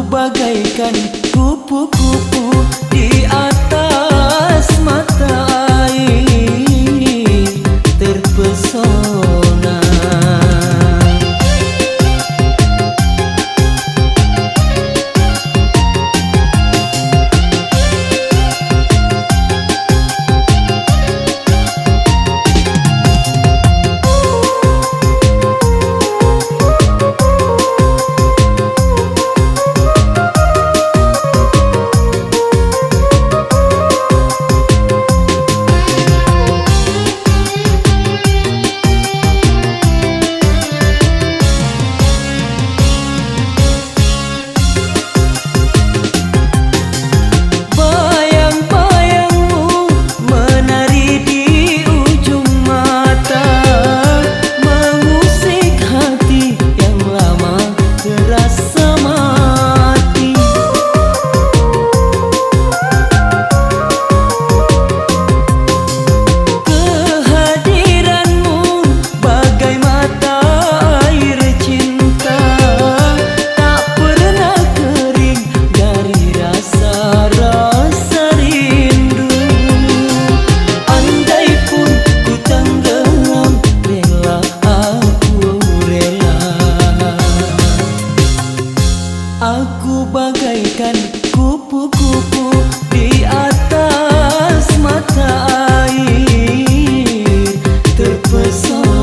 bagaikan kupu-kupu di atas mata air, terpesona. Aku bagaikan kupu-kupu di atas mata air, terpesona.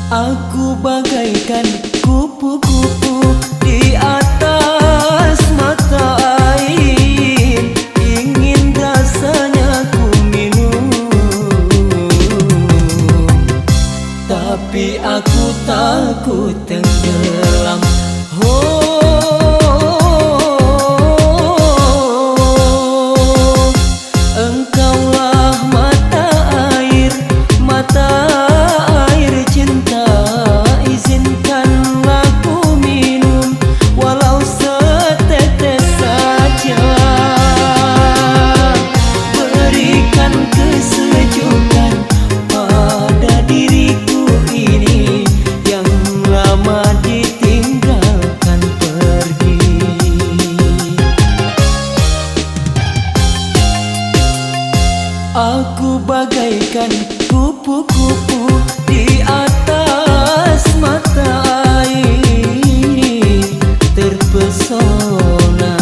Aku bagaikan kupu-kupu di atas mata air, ingin rasanya ku minum, tapi aku takut tenggelam. Engkaulah mata air, mata air cinta. Izinkanlah ku minum walau setetes saja. Berikan kesejukan pada diriku ini yang lama ditinggalkan pergi. Aku bagaikan kupu-kupu di atas mata air, terpesona.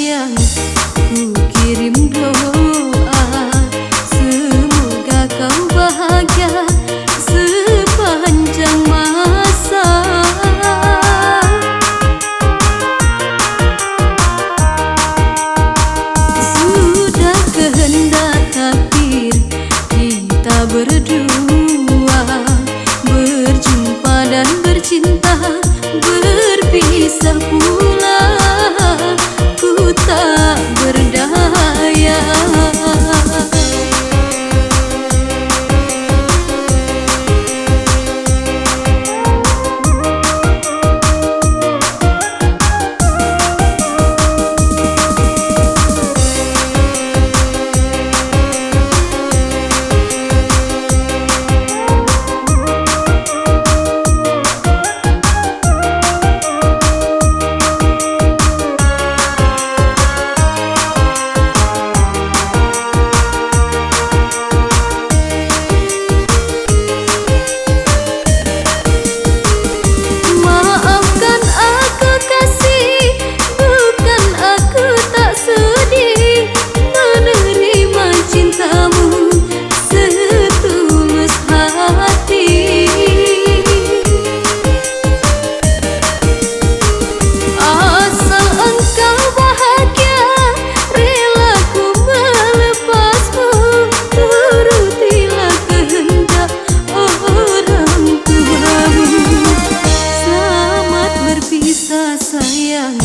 sayang, ku kirim doa, semoga kau bahagia sepanjang masa. Sudah kehendak takdir kita berdua berjumpa dan bercinta, berpisah pula ku tak berdaya. Sayang,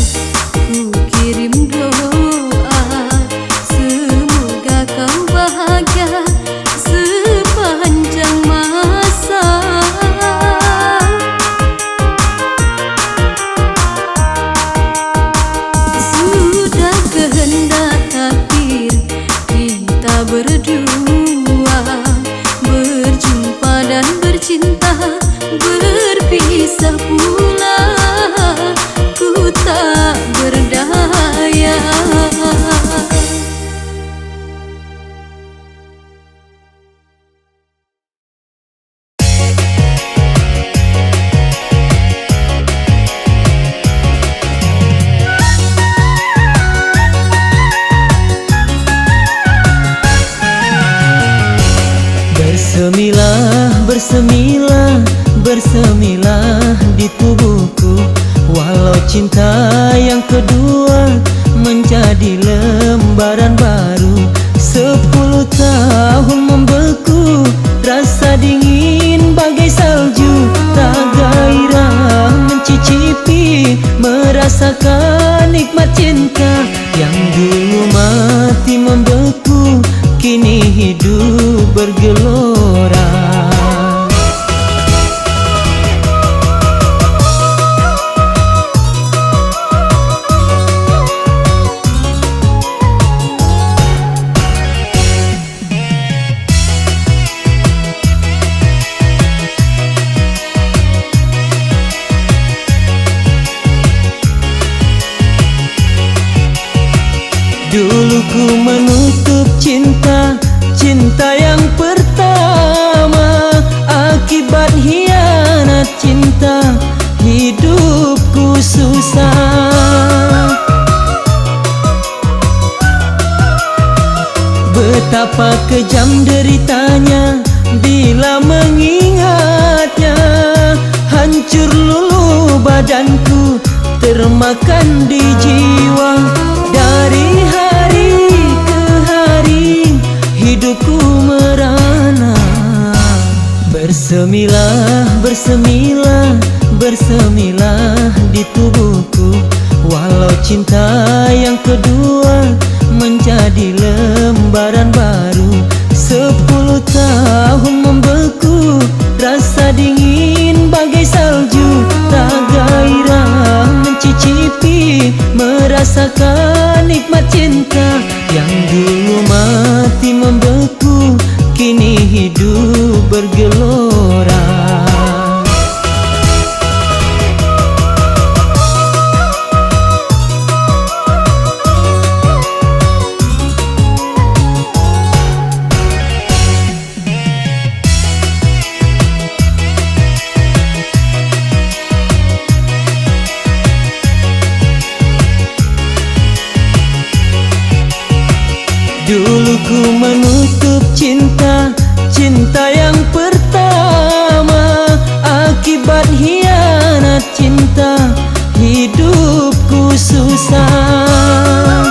ku kirim doa, semoga kau bahagia sepanjang masa. Sudah kehendak takdir kita berdua berjumpa dan bercinta, berpisah pula ku tak berdaya. Bersemilah, bersemilah, bersemilah di tubuhku, walau cinta yang kedua menjadi lembaran baru. 10 tahun membeku, rasa dingin bagai salju, tak gairah mencicipi, merasakan nikmat cinta yang dulu mati membeku, kini hidup bergelora. Dulu ku menutup cinta, cinta yang pertama, akibat hianat cinta hidupku susah. Betapa kejam deritanya bila mengingatnya, hancur luluh badanku, termakan di jiwa. Dari hari ke hari hidupku merana. Bersemilah, bersemilah, bersemilah di tubuhku, walau cinta yang kedua menjadi lembaran baru. 10 tahun membeku, rasa dingin bagai salju, tak gairah mencicipi, merasakan nikmat cinta yang dulu mati membeku, kini hidup bergelora. Dulu ku menutup cinta, cinta yang pertama. Akibat hianat cinta, hidupku susah.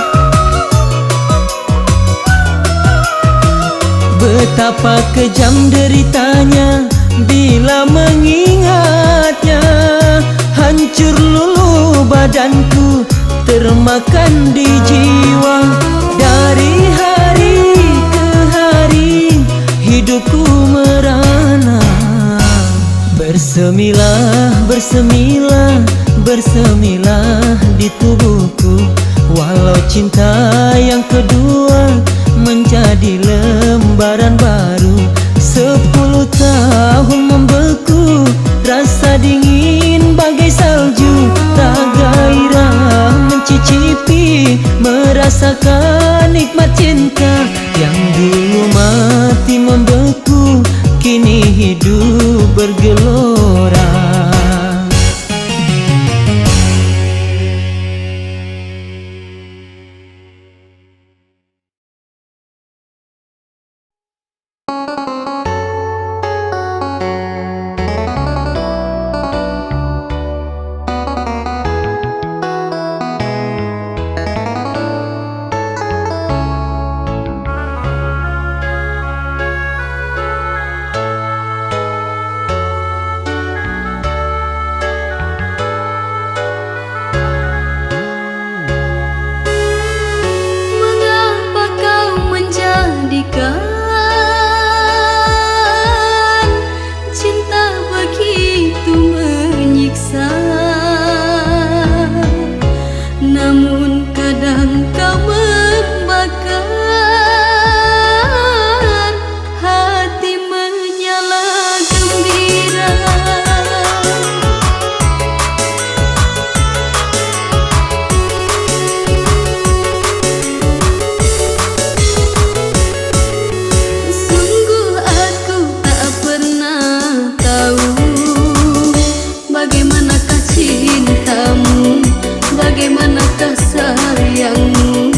Betapa kejam deritanya bila mengingatnya. Hancur luluh badanku, termakan di jiwa. Dari hari ke hari hidupku merana. Bersemilah, bersemilah, bersemilah di tubuhku. Walau cinta yang kedua menjadi lembaran baru. 10 tahun membeku, rasa dingin bagai salju. Tak gairah mencicipi, merasakan nikmat cinta. Yang dulu mati membeku, kini hidup bergelora. Namun kadang kau membakar hati menyala gembira. Sungguh aku tak pernah tahu bagaimanakah cintamu, bagaimanakah sayangmu.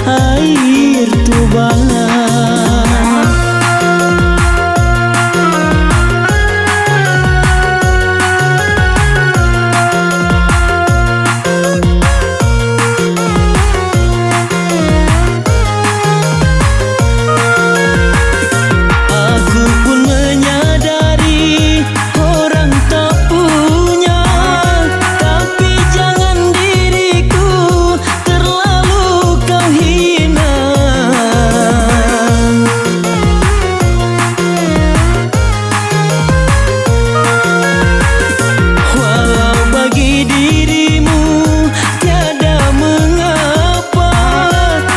air tubahan. Aku pun menyadari orang tak punya, tapi jangan diriku terlalu kau hina. Walau bagi dirimu tiada mengapa,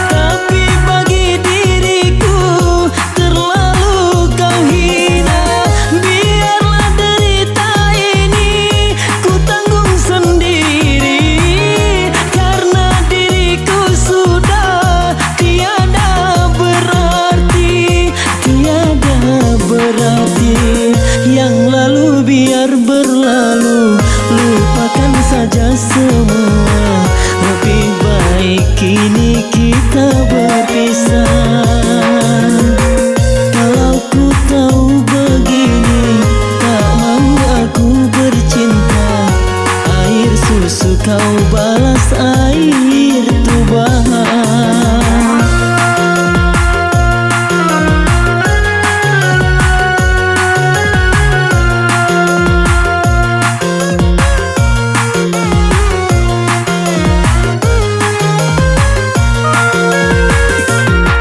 tapi bagi diriku terlalu kau hina. Biarlah derita ini ku tanggung sendiri, karena diriku sudah tiada berarti, tiada berarti. Yang lalu biar berlalu, lupakan saja semua. Lebih baik kini kita berpisah. Kalau ku tahu begini, tak mau aku bercinta. Air susu kau balas air tubahan.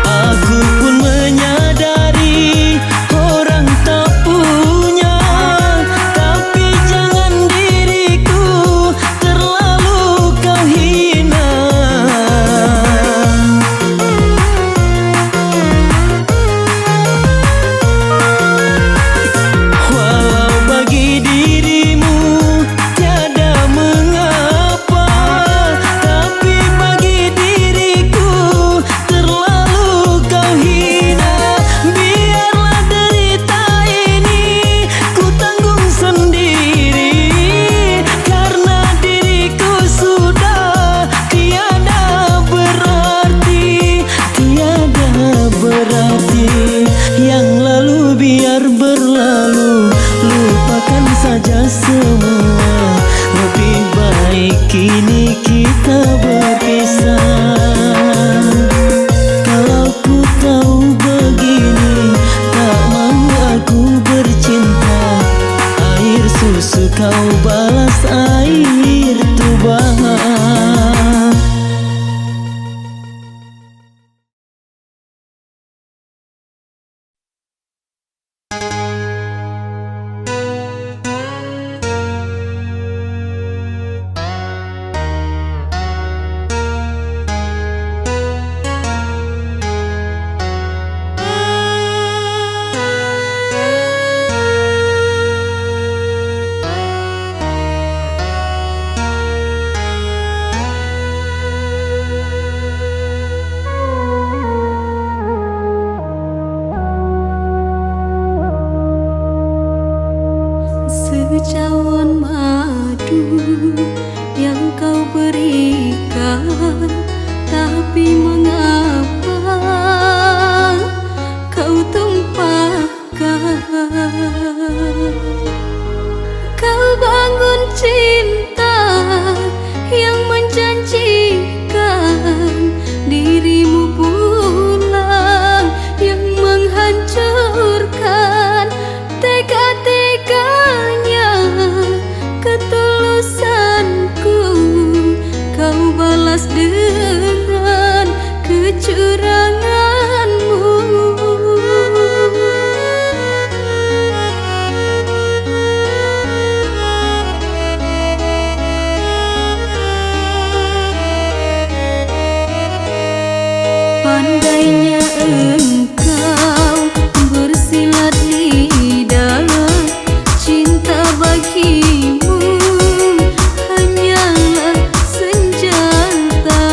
Aku pun menyadari orang tak punya, tapi jangan diriku terlalu kau hina. Walau bagi dirimu tiada mengapa, tapi bagi diriku terlalu kau hina. Biarlah derita ini ku tanggung sendiri, karena diriku sudah tiada berarti, tiada berarti. Yang lalu biar berlalu, lupakan saja semua. Lebih baik kini kita berpisah. Kalau ku tahu begini, tak mau aku bercinta. Air susu kau balas air tubahan. Secawan madu yang kau berikan, tapi mengapa kau tumpahkan? Kau bangun cinta yang menjanjikan, dirimu pulang yang menghancurkan. Tega-teganya ketulusanku kau balas dengan kecuranganmu. Pandainya engkau bersilat lidah, cinta bagimu hanyalah senjata.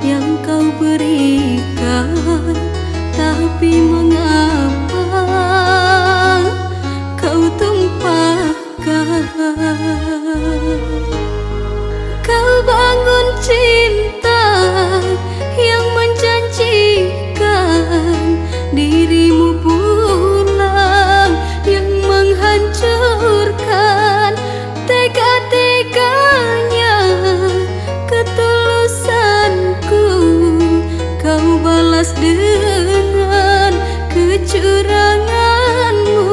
yang kau berikan, tapi mengapa kau tumpahkan? Kau bangun cinta yang menjanjikan, dirimu pulang yang menghancurkan. Tega-teganya ketulusanku kau balas dengan kecuranganmu.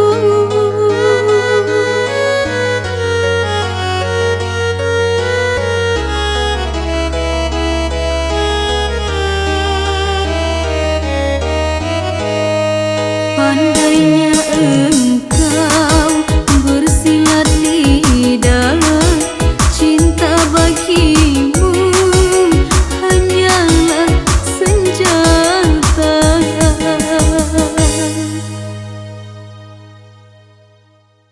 Pandainya